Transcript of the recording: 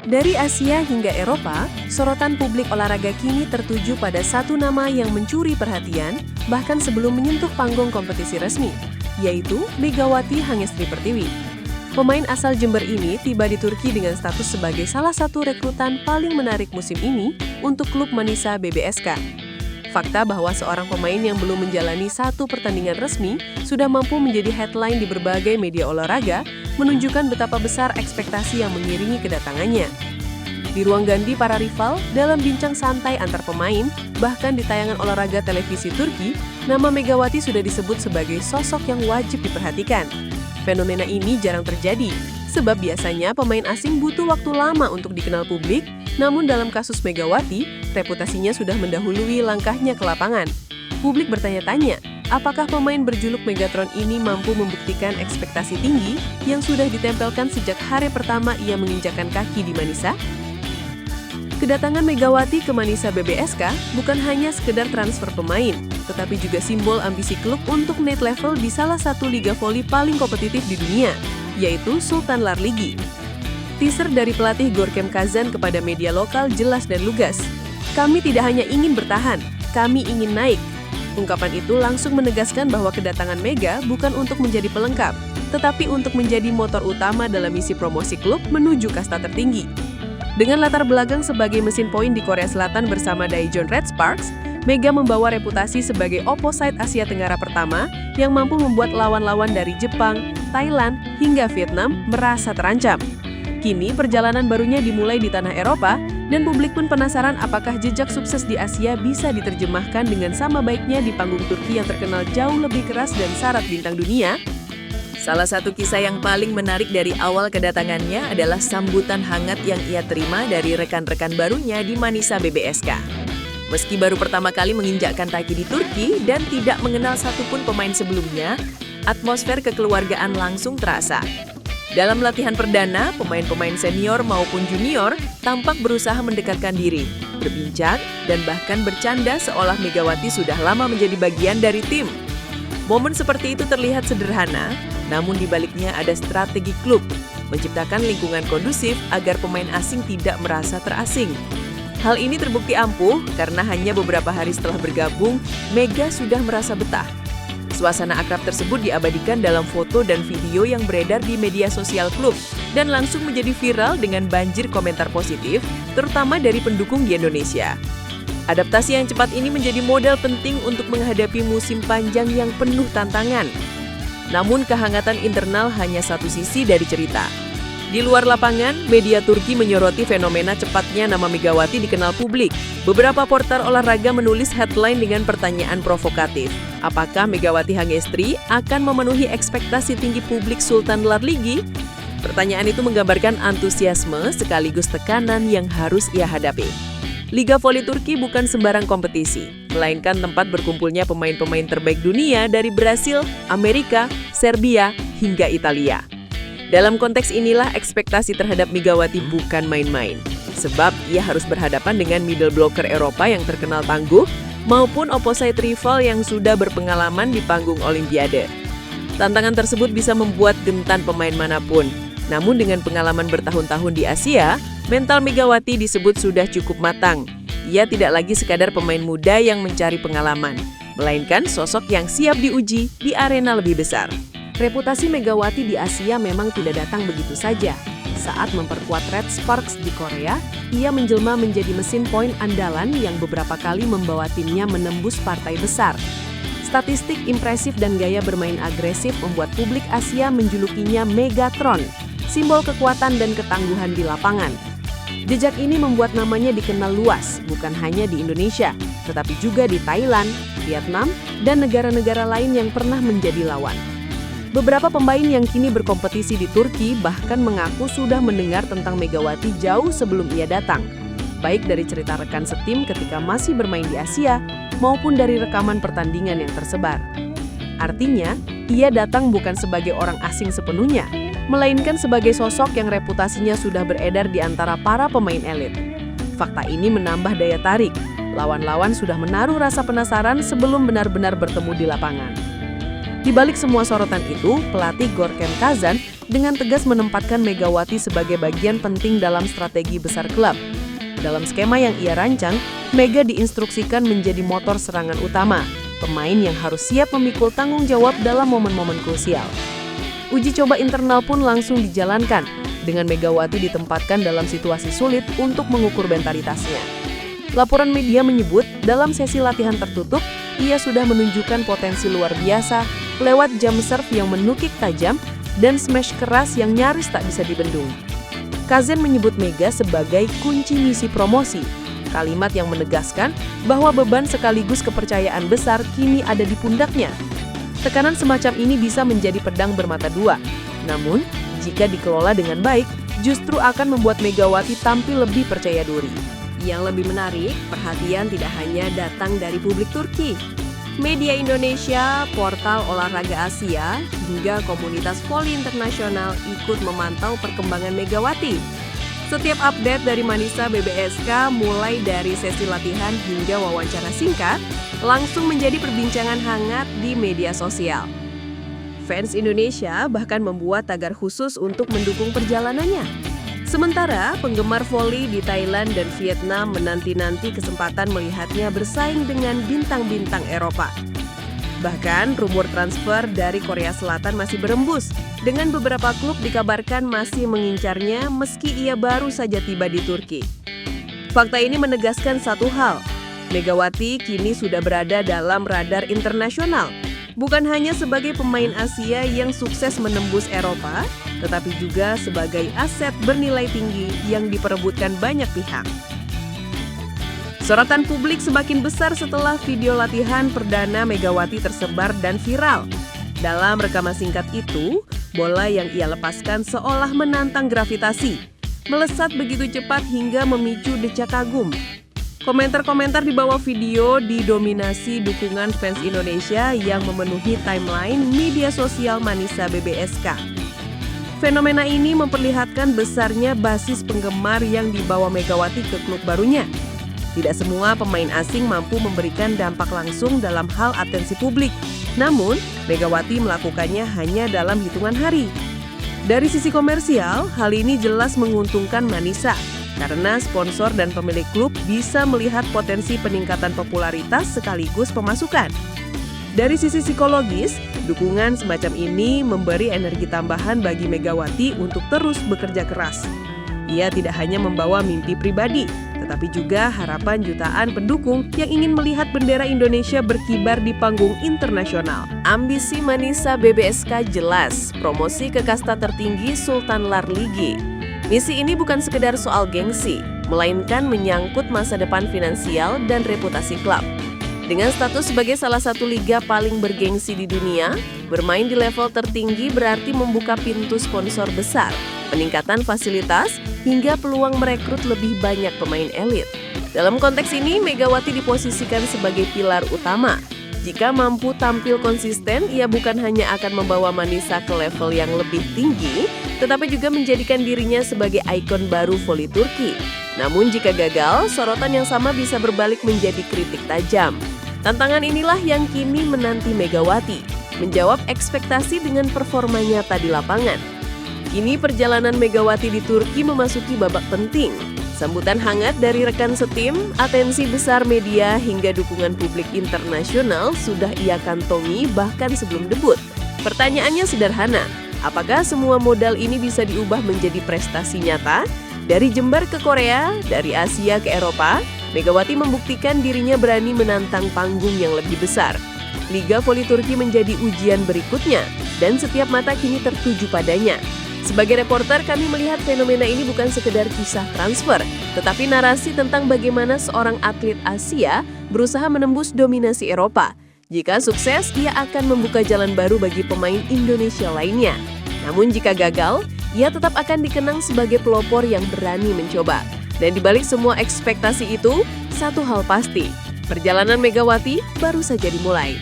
Dari Asia hingga Eropa, sorotan publik olahraga kini tertuju pada satu nama yang mencuri perhatian bahkan sebelum menyentuh panggung kompetisi resmi, yaitu Megawati Hangestri Pertiwi. Pemain asal Jember ini tiba di Turki dengan status sebagai salah satu rekrutan paling menarik musim ini untuk klub Manisa BBSK. Fakta bahwa seorang pemain yang belum menjalani satu pertandingan resmi sudah mampu menjadi headline di berbagai media olahraga menunjukkan betapa besar ekspektasi yang mengiringi kedatangannya. Di ruang ganti para rival, dalam bincang santai antar pemain, bahkan di tayangan olahraga televisi Turki, nama Megawati sudah disebut sebagai sosok yang wajib diperhatikan. Fenomena ini jarang terjadi, sebab biasanya pemain asing butuh waktu lama untuk dikenal publik, namun dalam kasus Megawati, reputasinya sudah mendahului langkahnya ke lapangan. Publik bertanya-tanya, apakah pemain berjuluk Megatron ini mampu membuktikan ekspektasi tinggi yang sudah ditempelkan sejak hari pertama ia menginjakkan kaki di Manisa? Kedatangan Megawati ke Manisa BBSK bukan hanya sekedar transfer pemain, tetapi juga simbol ambisi klub untuk naik level di salah satu liga voli paling kompetitif di dunia, yaitu Sultan Larligi. Teaser dari pelatih Gorkem Kazan kepada media lokal jelas dan lugas. Kami tidak hanya ingin bertahan, kami ingin naik. Ungkapan itu langsung menegaskan bahwa kedatangan Mega bukan untuk menjadi pelengkap, tetapi untuk menjadi motor utama dalam misi promosi klub menuju kasta tertinggi. Dengan latar belakang sebagai mesin poin di Korea Selatan bersama Daejeon Red Sparks, Mega membawa reputasi sebagai opposite Asia Tenggara pertama yang mampu membuat lawan-lawan dari Jepang, Thailand, hingga Vietnam merasa terancam. Kini perjalanan barunya dimulai di tanah Eropa, dan publik pun penasaran apakah jejak sukses di Asia bisa diterjemahkan dengan sama baiknya di panggung Turki yang terkenal jauh lebih keras dan syarat bintang dunia. Salah satu kisah yang paling menarik dari awal kedatangannya adalah sambutan hangat yang ia terima dari rekan-rekan barunya di Manisa BBSK. Meski baru pertama kali menginjakkan kaki di Turki dan tidak mengenal satupun pemain sebelumnya, atmosfer kekeluargaan langsung terasa. Dalam latihan perdana, pemain-pemain senior maupun junior tampak berusaha mendekatkan diri, berbincang, dan bahkan bercanda seolah Megawati sudah lama menjadi bagian dari tim. Momen seperti itu terlihat sederhana, namun di baliknya ada strategi klub, menciptakan lingkungan kondusif agar pemain asing tidak merasa terasing. Hal ini terbukti ampuh karena hanya beberapa hari setelah bergabung, Mega sudah merasa betah. Suasana akrab tersebut diabadikan dalam foto dan video yang beredar di media sosial klub dan langsung menjadi viral dengan banjir komentar positif, terutama dari pendukung di Indonesia. Adaptasi yang cepat ini menjadi modal penting untuk menghadapi musim panjang yang penuh tantangan. Namun kehangatan internal hanya satu sisi dari cerita. Di luar lapangan, media Turki menyoroti fenomena cepatnya nama Megawati dikenal publik. Beberapa portal olahraga menulis headline dengan pertanyaan provokatif. Apakah Megawati Hangestri akan memenuhi ekspektasi tinggi publik Sultan Larligi? Pertanyaan itu menggambarkan antusiasme sekaligus tekanan yang harus ia hadapi. Liga Voli Turki bukan sembarang kompetisi, melainkan tempat berkumpulnya pemain-pemain terbaik dunia dari Brasil, Amerika, Serbia, hingga Italia. Dalam konteks inilah ekspektasi terhadap Megawati bukan main-main, sebab ia harus berhadapan dengan middle blocker Eropa yang terkenal tangguh, maupun opposite rival yang sudah berpengalaman di panggung Olimpiade. Tantangan tersebut bisa membuat gentar pemain manapun, namun dengan pengalaman bertahun-tahun di Asia, mental Megawati disebut sudah cukup matang. Ia tidak lagi sekadar pemain muda yang mencari pengalaman, melainkan sosok yang siap diuji di arena lebih besar. Reputasi Megawati di Asia memang tidak datang begitu saja. Saat memperkuat Red Sparks di Korea, ia menjelma menjadi mesin poin andalan yang beberapa kali membawa timnya menembus partai besar. Statistik impresif dan gaya bermain agresif membuat publik Asia menjulukinya Megatron, simbol kekuatan dan ketangguhan di lapangan. Jejak ini membuat namanya dikenal luas, bukan hanya di Indonesia, tetapi juga di Thailand, Vietnam, dan negara-negara lain yang pernah menjadi lawan. Beberapa pemain yang kini berkompetisi di Turki bahkan mengaku sudah mendengar tentang Megawati jauh sebelum ia datang, baik dari cerita rekan setim ketika masih bermain di Asia, maupun dari rekaman pertandingan yang tersebar. Artinya, ia datang bukan sebagai orang asing sepenuhnya, melainkan sebagai sosok yang reputasinya sudah beredar di antara para pemain elit. Fakta ini menambah daya tarik. Lawan-lawan sudah menaruh rasa penasaran sebelum benar-benar bertemu di lapangan. Di balik semua sorotan itu, pelatih Gorkem Kazan dengan tegas menempatkan Megawati sebagai bagian penting dalam strategi besar klub. Dalam skema yang ia rancang, Mega diinstruksikan menjadi motor serangan utama, pemain yang harus siap memikul tanggung jawab dalam momen-momen krusial. Uji coba internal pun langsung dijalankan, dengan Megawati ditempatkan dalam situasi sulit untuk mengukur mentalitasnya. Laporan media menyebut, dalam sesi latihan tertutup, ia sudah menunjukkan potensi luar biasa lewat jump serve yang menukik tajam dan smash keras yang nyaris tak bisa dibendung. Kazen menyebut Mega sebagai kunci misi promosi, kalimat yang menegaskan bahwa beban sekaligus kepercayaan besar kini ada di pundaknya. Tekanan semacam ini bisa menjadi pedang bermata dua, namun jika dikelola dengan baik, justru akan membuat Megawati tampil lebih percaya diri. Yang lebih menarik, perhatian tidak hanya datang dari publik Turki. Media Indonesia, portal olahraga Asia, hingga komunitas voli internasional ikut memantau perkembangan Megawati. Setiap update dari Manisa BBSK, mulai dari sesi latihan hingga wawancara singkat, langsung menjadi perbincangan hangat di media sosial. Fans Indonesia bahkan membuat tagar khusus untuk mendukung perjalanannya. Sementara penggemar voli di Thailand dan Vietnam menanti-nanti kesempatan melihatnya bersaing dengan bintang-bintang Eropa. Bahkan rumor transfer dari Korea Selatan masih berembus, dengan beberapa klub dikabarkan masih mengincarnya meski ia baru saja tiba di Turki. Fakta ini menegaskan satu hal, Megawati kini sudah berada dalam radar internasional, bukan hanya sebagai pemain Asia yang sukses menembus Eropa, tetapi juga sebagai aset bernilai tinggi yang diperebutkan banyak pihak. Sorotan publik semakin besar setelah video latihan perdana Megawati tersebar dan viral. Dalam rekaman singkat itu, bola yang ia lepaskan seolah menantang gravitasi, melesat begitu cepat hingga memicu decak kagum. Komentar-komentar di bawah video didominasi dukungan fans Indonesia yang memenuhi timeline media sosial Manisa BBSK. Fenomena ini memperlihatkan besarnya basis penggemar yang dibawa Megawati ke klub barunya. Tidak semua pemain asing mampu memberikan dampak langsung dalam hal atensi publik. Namun, Megawati melakukannya hanya dalam hitungan hari. Dari sisi komersial, hal ini jelas menguntungkan Manisa, karena sponsor dan pemilik klub bisa melihat potensi peningkatan popularitas sekaligus pemasukan. Dari sisi psikologis, dukungan semacam ini memberi energi tambahan bagi Megawati untuk terus bekerja keras. Ia tidak hanya membawa mimpi pribadi, tetapi juga harapan jutaan pendukung yang ingin melihat bendera Indonesia berkibar di panggung internasional. Ambisi Manisa BBSK jelas, promosi ke kasta tertinggi Sultan Lar Ligi. Misi ini bukan sekedar soal gengsi, melainkan menyangkut masa depan finansial dan reputasi klub. Dengan status sebagai salah satu liga paling bergengsi di dunia, bermain di level tertinggi berarti membuka pintu sponsor besar, peningkatan fasilitas, hingga peluang merekrut lebih banyak pemain elit. Dalam konteks ini, Megawati diposisikan sebagai pilar utama. Jika mampu tampil konsisten, ia bukan hanya akan membawa Manisa ke level yang lebih tinggi, tetapi juga menjadikan dirinya sebagai ikon baru voli Turki. Namun jika gagal, sorotan yang sama bisa berbalik menjadi kritik tajam. Tantangan inilah yang kini menanti Megawati, menjawab ekspektasi dengan performa nyata di lapangan. Kini perjalanan Megawati di Turki memasuki babak penting. Sambutan hangat dari rekan setim, atensi besar media hingga dukungan publik internasional sudah ia kantongi bahkan sebelum debut. Pertanyaannya sederhana, apakah semua modal ini bisa diubah menjadi prestasi nyata? Dari Jember ke Korea, dari Asia ke Eropa, Megawati membuktikan dirinya berani menantang panggung yang lebih besar. Liga Voli Turki menjadi ujian berikutnya, dan setiap mata kini tertuju padanya. Sebagai reporter, kami melihat fenomena ini bukan sekedar kisah transfer, tetapi narasi tentang bagaimana seorang atlet Asia berusaha menembus dominasi Eropa. Jika sukses, ia akan membuka jalan baru bagi pemain Indonesia lainnya. Namun jika gagal, ia tetap akan dikenang sebagai pelopor yang berani mencoba. Dan dibalik semua ekspektasi itu, satu hal pasti, perjalanan Megawati baru saja dimulai.